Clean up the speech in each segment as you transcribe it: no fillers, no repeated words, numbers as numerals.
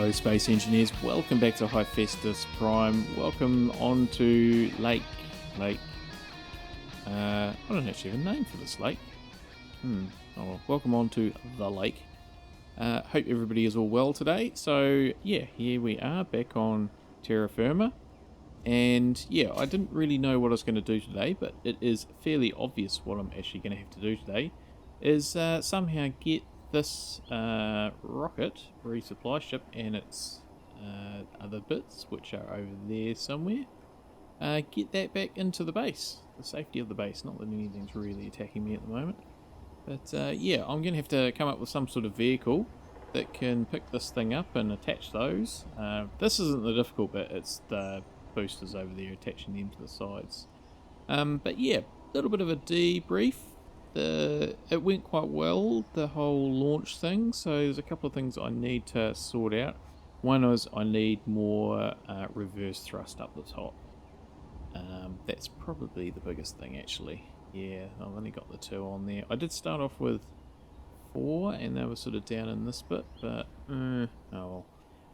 Hello Space Engineers, welcome back to Hephaestus Prime. Welcome on to Lake. I don't actually have a name for this lake. Welcome on to the lake. Hope everybody is all well today. So yeah, here we are back on terra-firma. And yeah, I didn't really know what I was going to do today, but it is fairly obvious what I'm actually going to have to do today is somehow get this rocket resupply ship and its other bits, which are over there somewhere, get that back into the base, the safety of the base. Not that anything's really attacking me at the moment, but yeah, I'm going to have to come up with some sort of vehicle that can pick this thing up and attach those. This isn't the difficult bit, it's the boosters over there, attaching them to the sides. But yeah, a little bit of a debrief. It went quite well, the whole launch thing, so there's a couple of things I need to sort out. One is I need more reverse thrust up the top. That's probably the biggest thing actually. Yeah, I've only got the 2 on there. I did start off with 4 and they were sort of down in this bit, but oh well.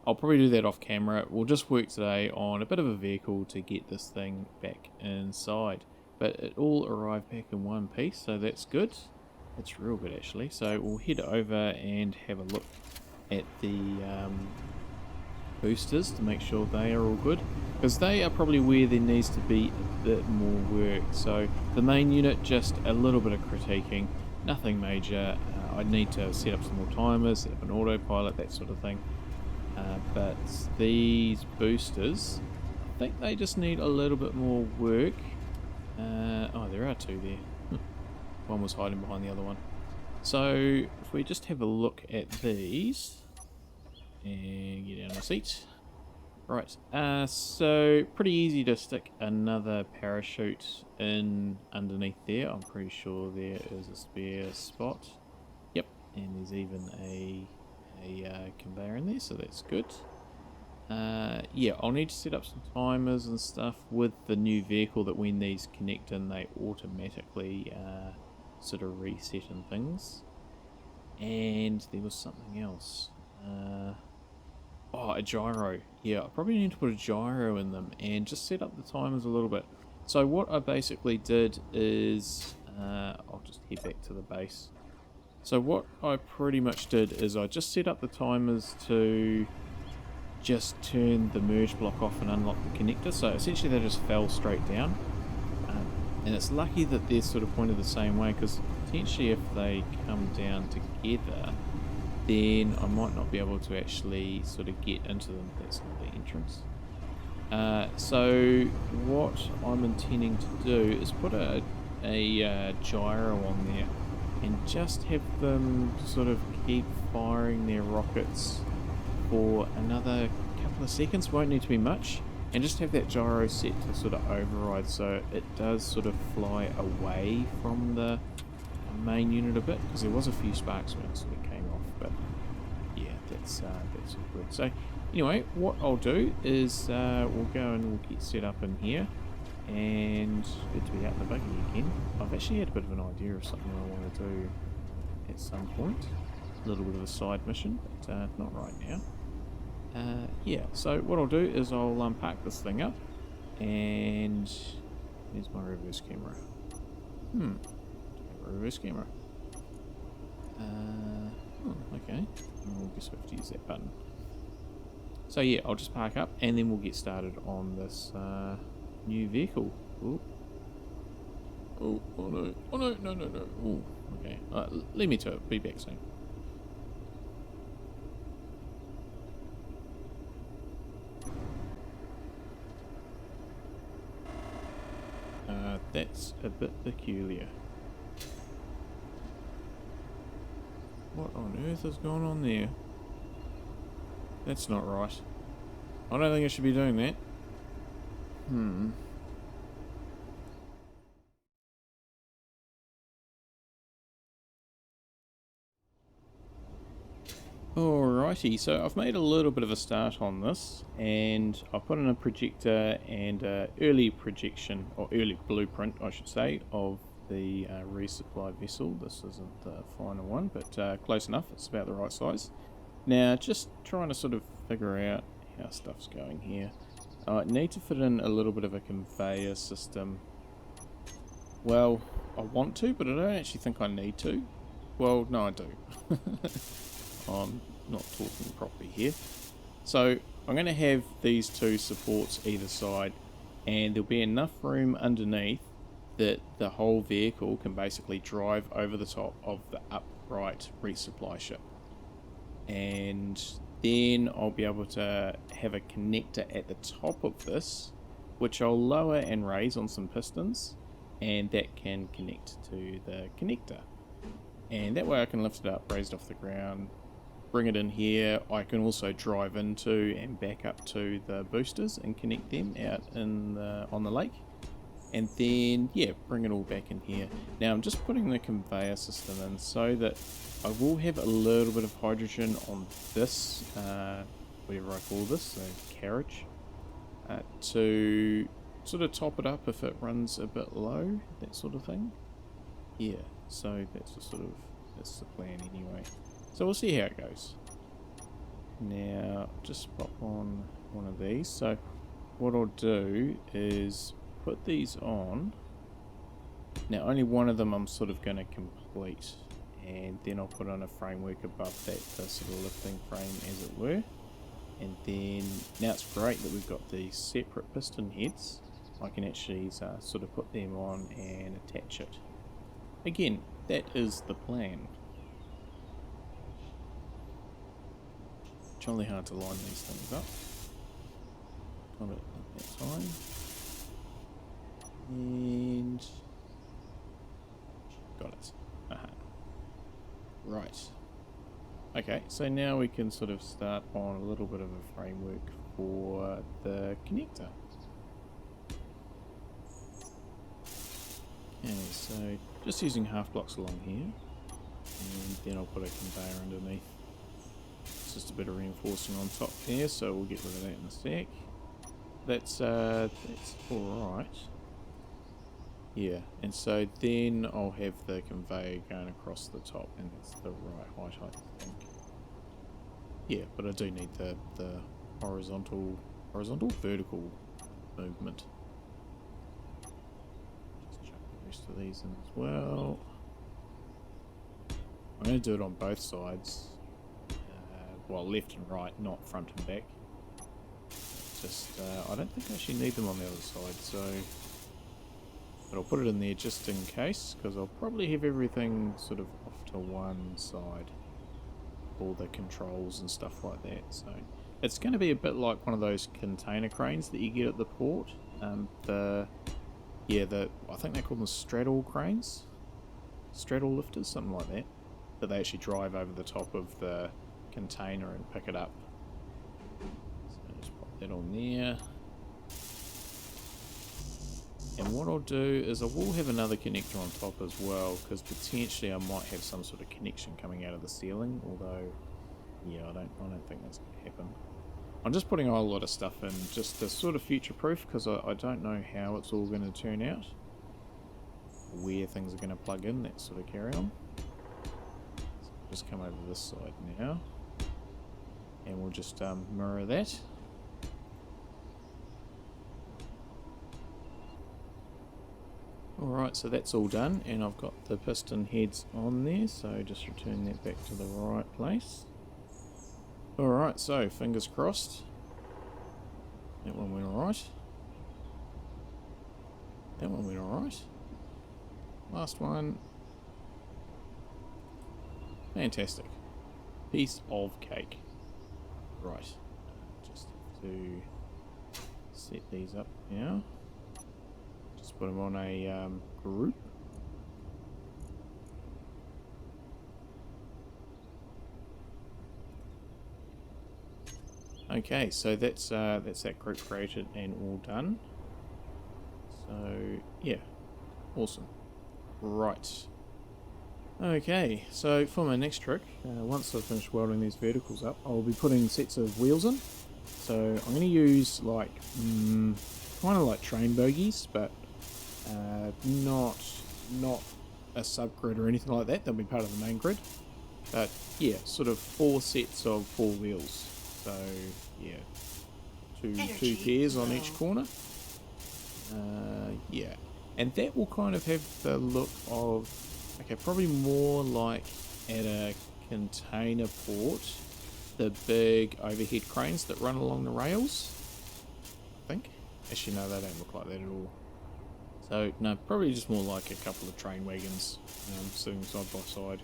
I'll probably do that off camera. We'll just work today on a bit of a vehicle to get this thing back inside. But it all arrived back in one piece, so that's good. That's real good actually. So we'll head over and have a look at the boosters to make sure they are all good, because they are probably where there needs to be a bit more work. So the main unit, just a little bit of critiquing, nothing major. I need to set up some more timers, set up an autopilot, that sort of thing. But these boosters, I think they just need a little bit more work. Oh, there are 2 there. One was hiding behind the other one. So if we just have a look at these and get down the seat. Right, so pretty easy to stick another parachute in underneath there. I'm pretty sure there is a spare spot. Yep, and there's even a conveyor in there, so that's good. Yeah, I'll need to set up some timers and stuff with the new vehicle, that when these connect in they automatically sort of reset and things. And there was something else. Oh, a gyro. Yeah, I probably need to put a gyro in them and just set up the timers a little bit. So what I basically did is I'll just head back to the base. So what I pretty much did is I just set up the timers to just turn the merge block off and unlock the connector. So essentially they just fell straight down. And it's lucky that they're sort of pointed the same way, because potentially if they come down together, then I might not be able to actually sort of get into them. That's not the entrance. So what I'm intending to do is put a gyro on there and just have them sort of keep firing their rockets for another couple of seconds. Won't need to be much, and just have that gyro set to sort of override, so it does sort of fly away from the main unit a bit, because there was a few sparks when it sort of came off. But yeah, that's all good. So anyway, what I'll do is we'll go and we'll get set up in here, and good to be out in the buggy again. I've actually had a bit of an idea of something I want to do at some point. A little bit of a side mission, but not right now. Yeah, so what I'll do is I'll park this thing up, and here's my reverse camera. Reverse camera. Okay. I guess we have to use that button. So yeah, I'll just park up and then we'll get started on this new vehicle. Ooh. Oh no. Oh no. Ooh, okay. Leave me to it. Be back soon. That's a bit peculiar. What on earth is going on there? That's not right. I don't think I should be doing that. Alrighty, so I've made a little bit of a start on this, and I've put in a projector and early projection, or early blueprint I should say, of the resupply vessel. This isn't the final one, but close enough, it's about the right size. Now, just trying to sort of figure out how stuff's going here. I need to fit in a little bit of a conveyor system. Well, I want to, but I don't actually think I need to. Well, no, I do. I'm not talking properly here. So I'm going to have these two supports either side, and there'll be enough room underneath that the whole vehicle can basically drive over the top of the upright resupply ship. And then I'll be able to have a connector at the top of this, which I'll lower and raise on some pistons, and that can connect to the connector. And that way I can lift it up, raise it off the ground, bring it in here. I can also drive into and back up to the boosters and connect them out in on the lake. And then, yeah, bring it all back in here. Now I'm just putting the conveyor system in so that I will have a little bit of hydrogen on this, whatever I call this, so carriage, to sort of top it up if it runs a bit low, that sort of thing. Yeah, so that's the plan anyway. So we'll see how it goes. Now, just pop on one of these. So what I'll do is put these on. Now only one of them I'm sort of going to complete, and then I'll put on a framework above that, the sort of lifting frame as it were. And then now it's great that we've got these separate piston heads. I can actually sort of put them on and attach it. Again, that is the plan. Jolly hard to line these things up. Got it at that time. And got it. Right. Okay, so now we can sort of start on a little bit of a framework for the connector. Okay, so just using half blocks along here, and then I'll put a conveyor underneath. It's just a bit of reinforcing on top there, so we'll get rid of that in a sec. That's alright. Yeah, and so then I'll have the conveyor going across the top, and that's the right height, I think. Yeah, but I do need the horizontal, vertical movement. Just chuck the rest of these in as well. I'm going to do it on both sides. Well, left and right, not front and back. Just, I don't think I actually need them on the other side, so... But I'll put it in there just in case, because I'll probably have everything sort of off to one side. All the controls and stuff like that, so... It's going to be a bit like one of those container cranes that you get at the port. I think they call them Straddle cranes? Straddle lifters, something like that. That they actually drive over the top of the container and pick it up. So just pop that on there. And what I'll do is I will have another connector on top as well, because potentially I might have some sort of connection coming out of the ceiling, although yeah, I don't think that's going to happen. I'm just putting a whole lot of stuff in just to sort of future proof, because I don't know how it's all going to turn out, where things are going to plug in, that sort of carry on. So I'll just come over this side now, and we'll just mirror that. Alright, so that's all done, and I've got the piston heads on there, so just return that back to the right place. Alright, so fingers crossed. That one went alright. That one went alright. Last one. Fantastic. Piece of cake. Right, just have to set these up now. Just put them on a group. Okay, so that's that group created and all done. So yeah, awesome. Right. Okay, so for my next trick, once I've finished welding these verticals up, I'll be putting sets of wheels in. So I'm going to use like kind of like train bogies, but not a subgrid or anything like that. They'll be part of the main grid. But yeah, sort of 4 sets of 4 wheels. So yeah, two pairs on each corner. Yeah, and that will kind of have the look of, okay, probably more like at a container port, the big overhead cranes that run along the rails, I think. Actually, no, they don't look like that at all. So, no, probably just more like a couple of train wagons sitting side by side.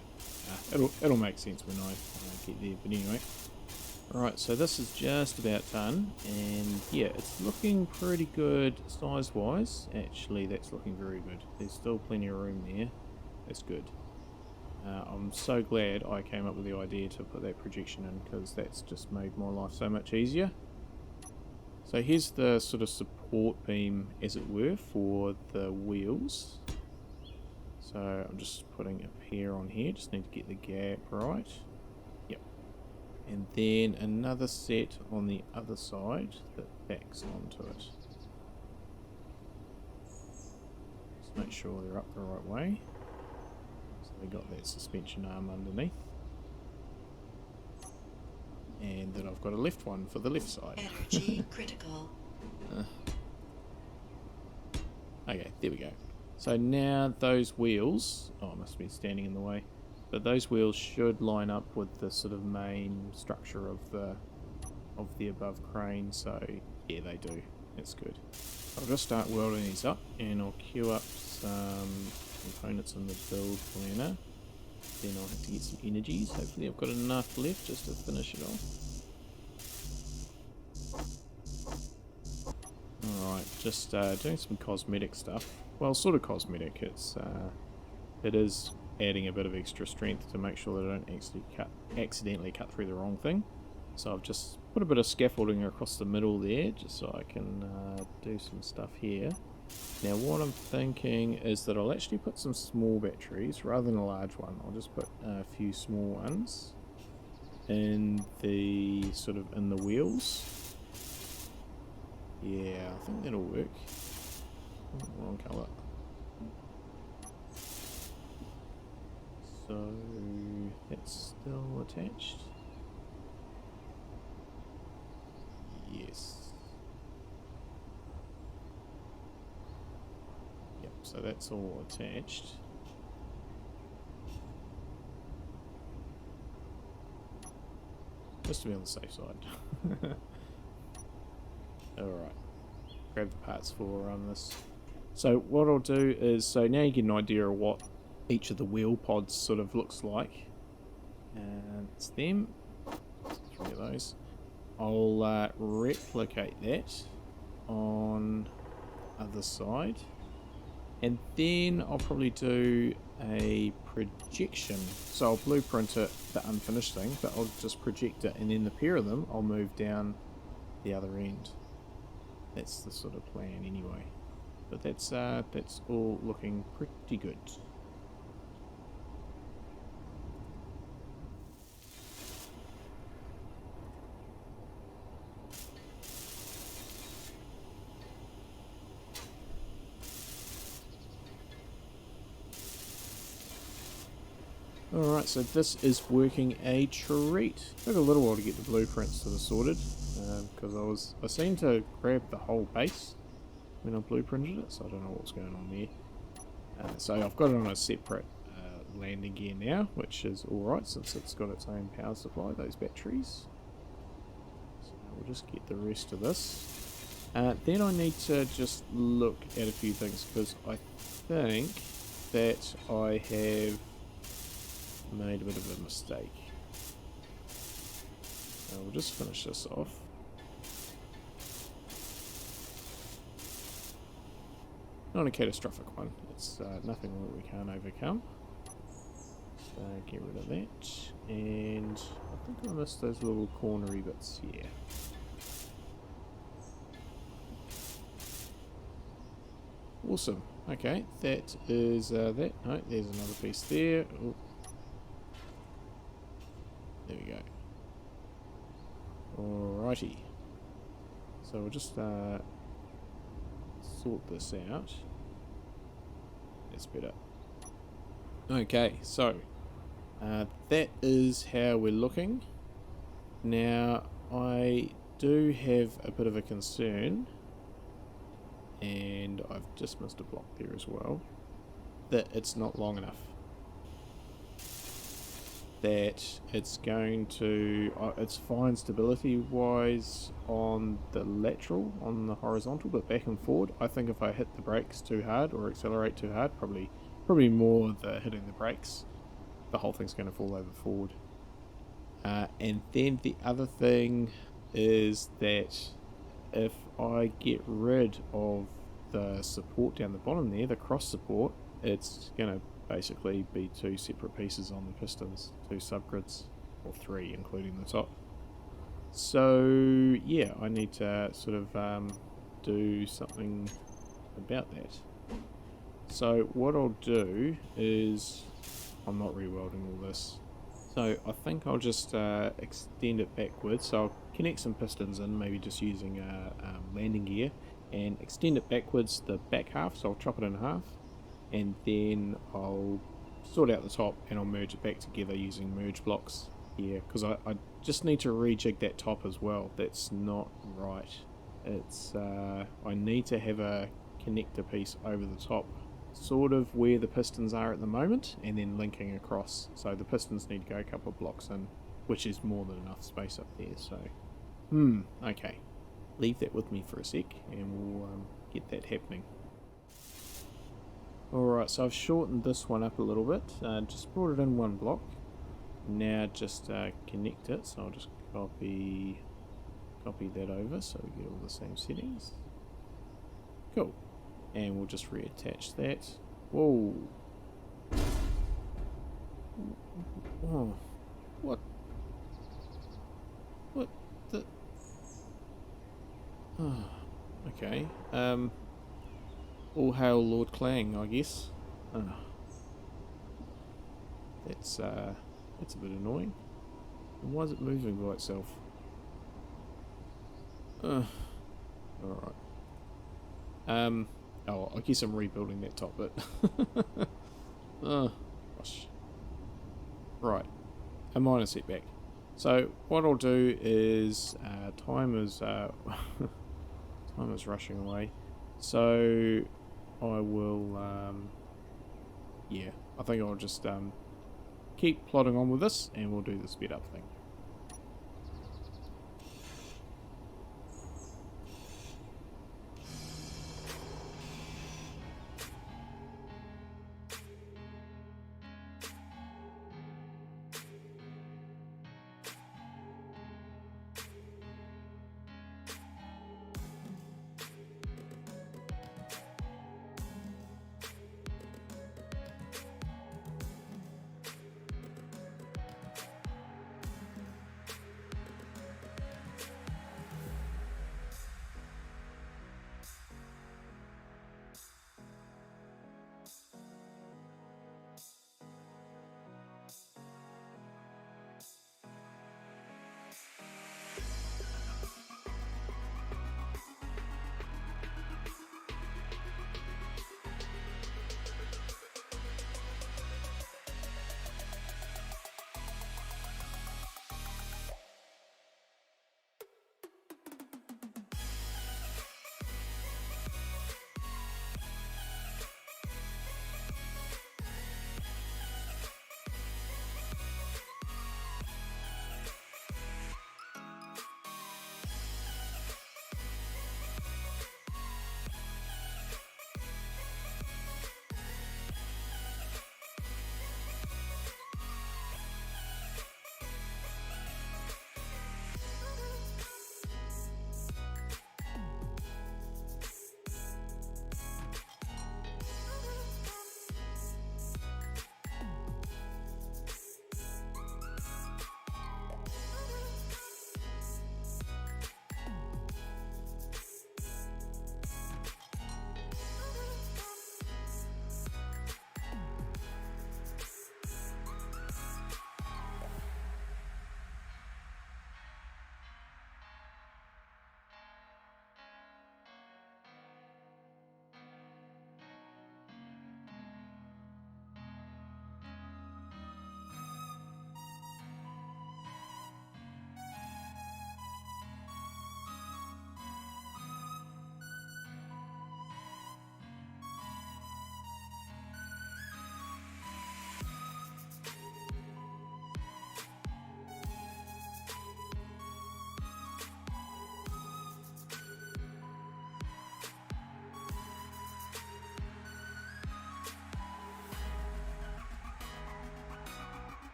It'll make sense when I get there, but anyway. Alright, so this is just about done, and yeah, it's looking pretty good size-wise. Actually, that's looking very good. There's still plenty of room there. That's good. I'm so glad I came up with the idea to put that projection in, because that's just made my life so much easier. So here's the sort of support beam, as it were, for the wheels. So I'm just putting a pair on here, just need to get the gap right. Yep. And then another set on the other side that backs onto it. Just make sure they're up the right way. So we got that suspension arm underneath. And then I've got a left one for the left side. Energy critical. Okay, there we go. So now those wheels, oh, I must be standing in the way, but those wheels should line up with the sort of main structure of the above crane. So yeah, they do. That's good. I'll just start welding these up, and I'll queue up some components in the build planner. Then I'll have to get some energies. Hopefully I've got enough left just to finish it off. Alright, just doing some cosmetic stuff. Well, sort of cosmetic. It is adding a bit of extra strength to make sure that I don't accidentally cut through the wrong thing. So I've just put a bit of scaffolding across the middle there, just so I can do some stuff here. Now what I'm thinking is that I'll actually put some small batteries rather than a large one. I'll just put a few small ones in the in the wheels. Yeah, I think that'll work. Oh, wrong colour. So that's still attached. Yes. Yep, so that's all attached. Just to be on the safe side. Alright. Grab the parts for this. So what I'll do is, so now you get an idea of what each of the wheel pods sort of looks like. And it's them. 3 of those. I'll replicate that on other side. And then I'll probably do a projection. So I'll blueprint it, the unfinished thing, but I'll just project it, and then the pair of them I'll move down the other end. That's the sort of plan anyway. But that's all looking pretty good. Alright, so this is working a treat. Took a little while to get the blueprints sort of sorted, because I seemed to grab the whole base when I blueprinted it, so I don't know what's going on there. So I've got it on a separate landing gear now, which is alright since it's got its own power supply, those batteries. So we'll just get the rest of this. Then I need to just look at a few things, because I think that I have made a bit of a mistake. We'll just finish this off. Not a catastrophic one. It's nothing that we can't overcome. So get rid of that. And I think I missed those little cornery bits here. Awesome. Okay, that is that. No, there's another piece there. Ooh. There we go. Alrighty. So we'll just sort this out. That's better. Okay, so That is how we're looking. Now, I do have a bit of a concern, and I've just missed a block there as well, that it's not long enough. That it's going to, it's fine stability wise on the lateral, on the horizontal, but back and forward, I think if I hit the brakes too hard or accelerate too hard, probably more the hitting the brakes, the whole thing's going to fall over forward. And then the other thing is that if I get rid of the support down the bottom there, the cross support, it's going to basically be two separate pieces on the pistons, two subgrids, or three including the top. So yeah, I need to sort of do something about that. So what I'll do is, I'm not re-welding all this, so I think I'll just extend it backwards. So I'll connect some pistons in, maybe just using landing gear, and extend it backwards the back half, so I'll chop it in half, and then I'll sort out the top and I'll merge it back together using merge blocks here, because I just need to rejig that top as well. That's not right. It's I need to have a connector piece over the top, sort of where the pistons are at the moment, and then linking across. So the pistons need to go a couple of blocks in, which is more than enough space up there. So okay, leave that with me for a sec and we'll get that happening. Alright, so I've shortened this one up a little bit, just brought it in one block. Now just connect it, so I'll just copy that over so we get all the same settings. Cool. And we'll just reattach that. Whoa. Oh. What the... Oh, okay. All hail Lord Clang, I guess. That's a bit annoying. And why is it moving by itself? Alright. Oh, I guess I'm rebuilding that top bit. Oh, gosh. Right. A minor setback. So, what I'll do is, time is rushing away. So, I will, yeah, I think I'll just keep plodding on with this, and we'll do the speed up thing.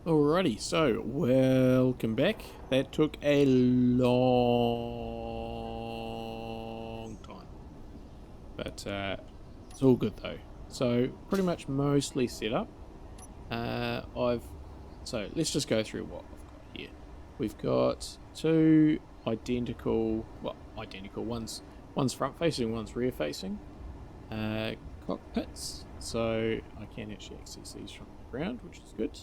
Alrighty, so welcome back. That took a long time, but it's all good though. So pretty much mostly set up. So let's just go through what I've got here. We've got two identical, one's front facing, one's rear facing cockpits. So I can actually access these from the ground, which is good.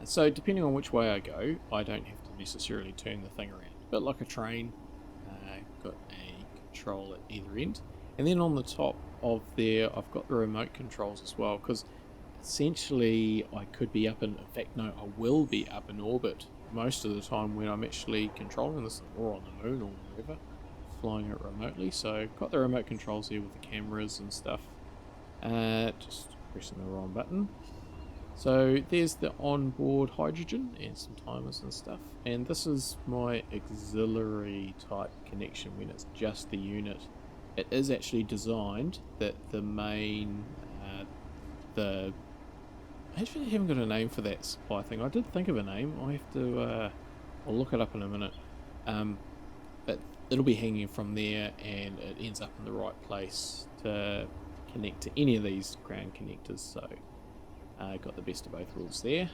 So depending on which way I go, I don't have to necessarily turn the thing around. A bit like a train, got a control at either end. And then on the top of there, I've got the remote controls as well, because essentially I could be up in fact no, I will be up in orbit most of the time when I'm actually controlling this thing, or on the moon or wherever, flying it remotely. So got the remote controls here with the cameras and stuff. Just pressing the wrong button. So there's the onboard hydrogen and some timers and stuff, and this is my auxiliary type connection when it's just the unit. It is actually designed that the main, I actually haven't got a name for that supply thing. I did think of a name. I have to, I'll look it up in a minute. But it'll be hanging from there, and it ends up in the right place to connect to any of these ground connectors. So. Got the best of both worlds there.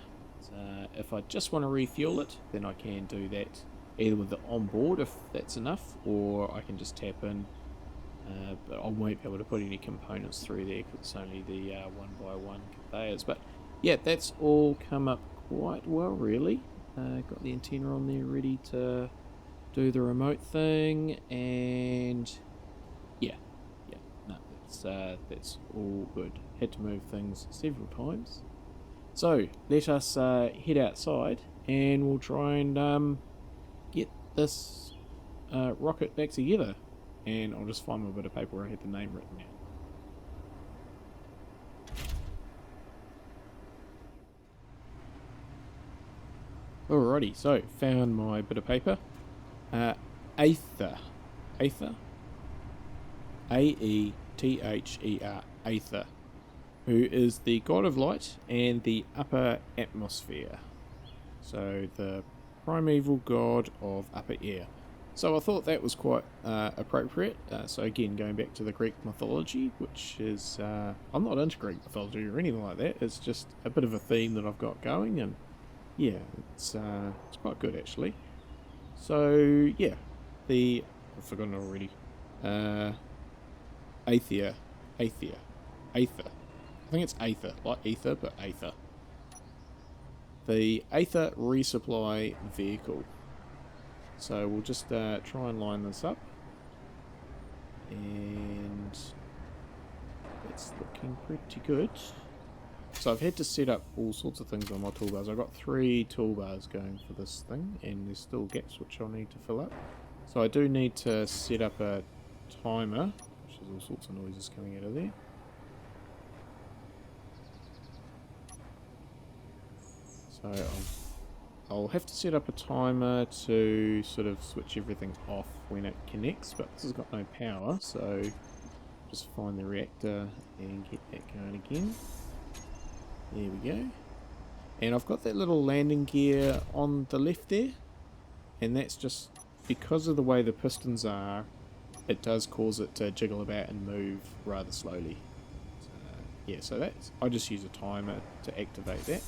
If I just want to refuel it, then I can do that either with the onboard if that's enough, or I can just tap in, but I won't be able to put any components through there because it's only the 1x1 conveyors. But yeah, that's all come up quite well really. Got the antenna on there ready to do the remote thing, and yeah, no, that's all good. Had to move things several times. So let us head outside and we'll try and get this rocket back together. And I'll just find my bit of paper where I had the name written down. Alrighty, so found my bit of paper. Aether. Aether? A-E-T-H-E-R. Aether. Who is the god of light and the upper atmosphere. So the primeval god of upper air. So I thought that was quite appropriate. So again, going back to the Greek mythology, which is, I'm not into Greek mythology or anything like that. It's just a bit of a theme that I've got going, and yeah, it's quite good actually. So yeah, I've forgotten already. Aether. I think it's Aether, like ether, but Aether. The Aether Resupply vehicle. So we'll just try and line this up. And it's looking pretty good. So I've had to set up all sorts of things on my toolbars. I've got 3 toolbars going for this thing, and there's still gaps which I'll need to fill up. So I do need to set up a timer, which is all sorts of noises coming out of there. So I'll have to set up a timer to sort of switch everything off when it connects, but this has got no power, so just find the reactor and get that going again. There we go. And I've got that little landing gear on the left there, and that's just because of the way the pistons are, it does cause it to jiggle about and move rather slowly. So, yeah, so I just use a timer to activate that.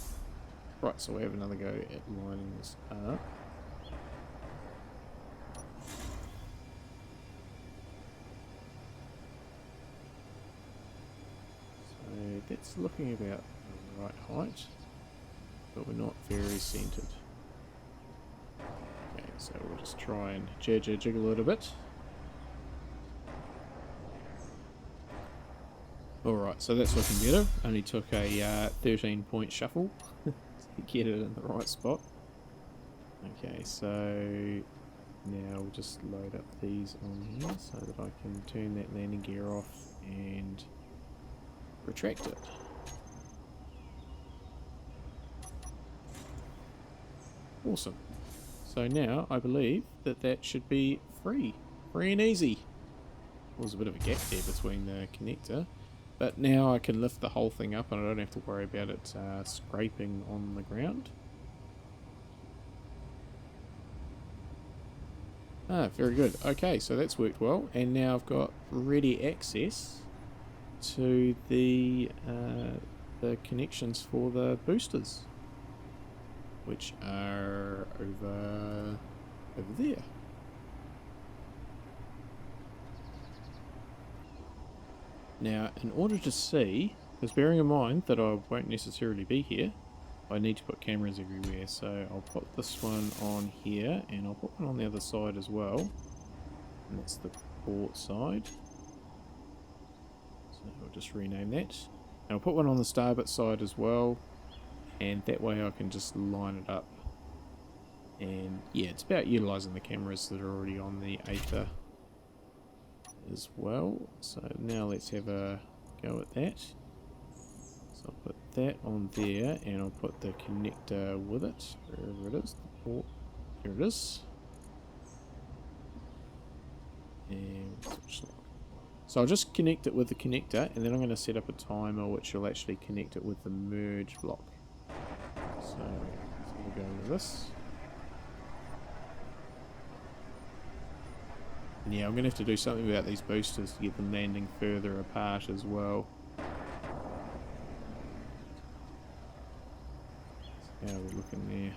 Right, so we have another go at lining this up. So that's looking about the right height, but we're not very centered. Okay, so we'll just try and jiggle a little bit. Alright, so that's looking better. Only took a 13-point shuffle to get it in the right spot. Okay, so now we'll just load up these on here so that I can turn that landing gear off and retract it. Awesome. So now I believe that should be free and easy. There was a bit of a gap there between the connector. But now I can lift the whole thing up and I don't have to worry about it scraping on the ground. Ah, very good. Okay, so that's worked well, and now I've got ready access to the connections for the boosters, which are over there. Now, in order to see, because bearing in mind that I won't necessarily be here, I need to put cameras everywhere, so I'll put this one on here, and I'll put one on the other side as well, and that's the port side. So I'll just rename that. And I'll put one on the starboard side as well, and that way I can just line it up. And yeah, it's about utilising the cameras that are already on the Aether as well. So now let's have a go at that. So I'll put that on there, and I'll put the connector with it, wherever it is, the port, here it is. And so I'll just connect it with the connector, and then I'm going to set up a timer which will actually connect it with the merge block. So we'll go with this. And yeah, I'm going to have to do something about these boosters to get them landing further apart as well. So how we're looking there.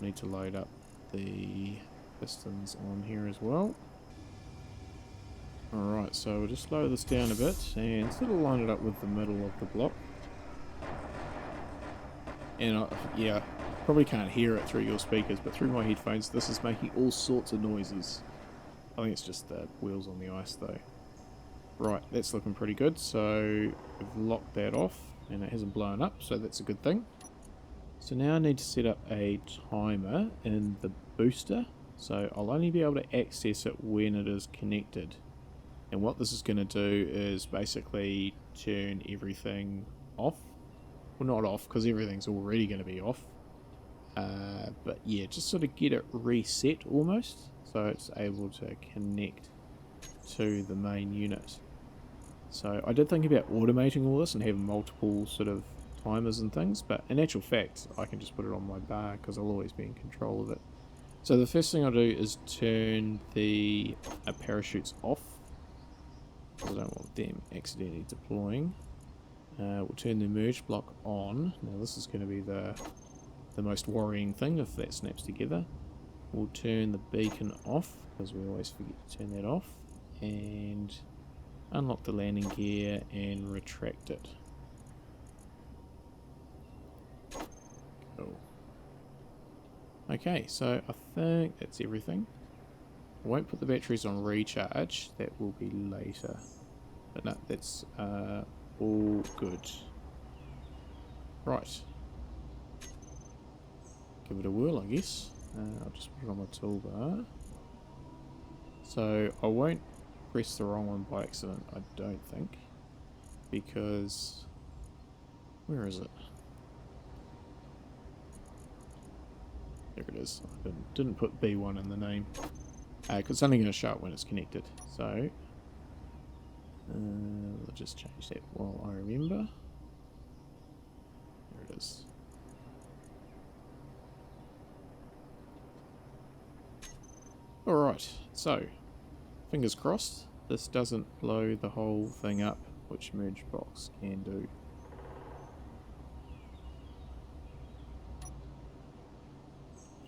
Need to load up the pistons on here as well. Alright, so we'll just slow this down a bit and sort of line it up with the middle of the block. And yeah, probably can't hear it through your speakers, but through my headphones this is making all sorts of noises. I think it's just the wheels on the ice though. Right, that's looking pretty good, so we've locked that off and it hasn't blown up, so that's a good thing. So now I need to set up a timer in the booster, so I'll only be able to access it when it is connected. And what this is going to do is basically turn everything off. Well, not off, because everything's already going to be off. But yeah, just sort of get it reset almost, so it's able to connect to the main unit. So I did think about automating all this and having multiple sort of timers and things, but in actual fact, I can just put it on my bar because I'll always be in control of it. So the first thing I'll do is turn the parachutes off. I don't want them accidentally deploying. We'll turn the merge block on. Now this is going to be the most worrying thing if that snaps together. We'll turn the beacon off because we always forget to turn that off. And unlock the landing gear and retract it. Cool. Okay, so I think that's everything. I won't put the batteries on recharge, that will be later. But no, that's all good. Right. Give it a whirl, I guess. I'll just put it on my toolbar. So I won't press the wrong one by accident, I don't think. Because... where is it? There it is. I didn't put B1 in the name. Because it's only going to show up when it's connected. So, I'll just change that while I remember. There it is. Alright, so, fingers crossed, this doesn't blow the whole thing up, which merge box can do.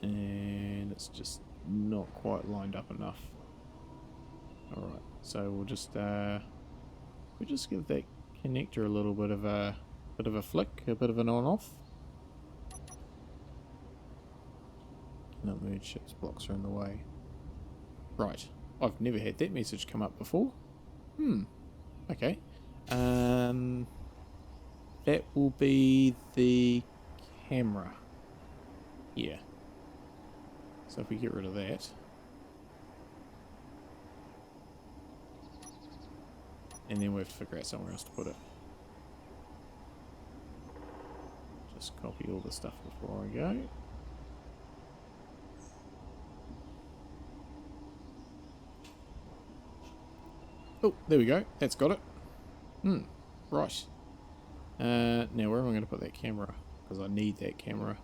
And it's just not quite lined up enough. Alright, so we'll just give that connector a little bit of a flick, a bit of an on-off. Cannot merge ships, blocks are in the way. Right, I've never had that message come up before. Okay. That will be the camera. Yeah. So if we get rid of that, and then we have to figure out somewhere else to put it. Just copy all the stuff before I go. Oh, there we go. That's got it. Right. Now where am I going to put that camera? Because I need that camera.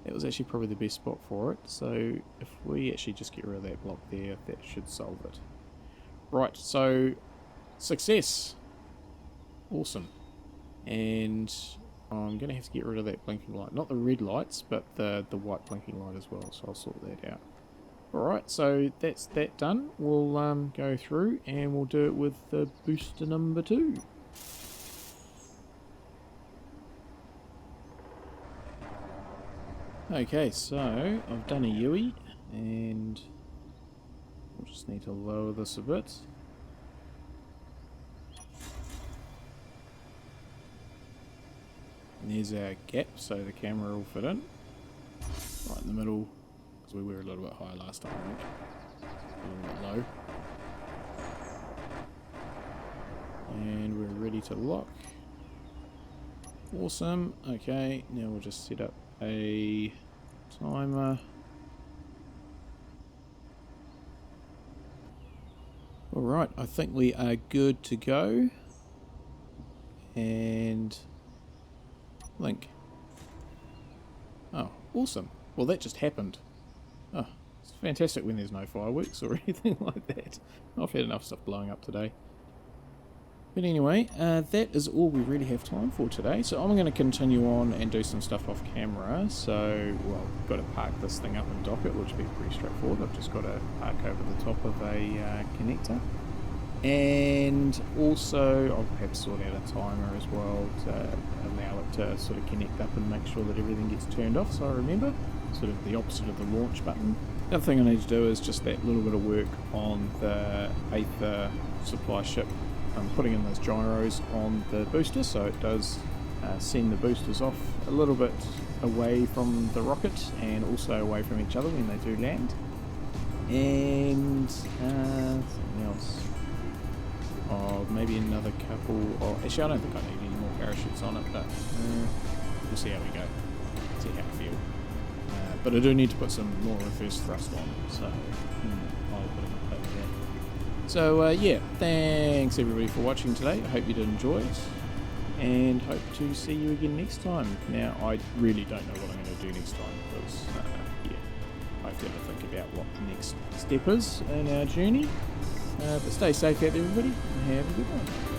That was actually probably the best spot for it. So if we actually just get rid of that block there, that should solve it. Right, so success. Awesome. And I'm going to have to get rid of that blinking light. Not the red lights, but the white blinking light as well. So I'll sort that out. Alright, so that's that done. We'll go through and we'll do it with the booster number 2. Okay, so I've done a Yui, and we'll just need to lower this a bit. And there's our gap, so the camera will fit in. Right in the middle, because we were a little bit high last time, I think. A little bit low. And we're ready to lock. Awesome. Okay, now we'll just set up a timer. Alright, I think we are good to go. And link. Oh, awesome. Well, that just happened. Oh, it's fantastic when there's no fireworks or anything like that. I've had enough stuff blowing up today. But anyway, that is all we really have time for today. So I'm going to continue on and do some stuff off camera. So, well, I've got to park this thing up and dock it, which will be pretty straightforward. I've just got to park over the top of a connector. And also, I'll perhaps sort out a timer as well to allow it to sort of connect up and make sure that everything gets turned off. So I remember, sort of the opposite of the launch button. The other thing I need to do is just that little bit of work on the Aether supply ship. I'm putting in those gyros on the booster, so it does send the boosters off a little bit away from the rocket and also away from each other when they do land. And something else. Oh, maybe another couple. Oh, actually, I don't think I need any more parachutes on it, but we'll see how we go. See how I feel. But I do need to put some more reverse thrust on, so I'll put a play with that. So yeah, thanks everybody for watching today. I hope you did enjoy it, and hope to see you again next time. Now, I really don't know what I'm going to do next time, because yeah, I have to think about what the next step is in our journey. But stay safe out there, everybody, and have a good one.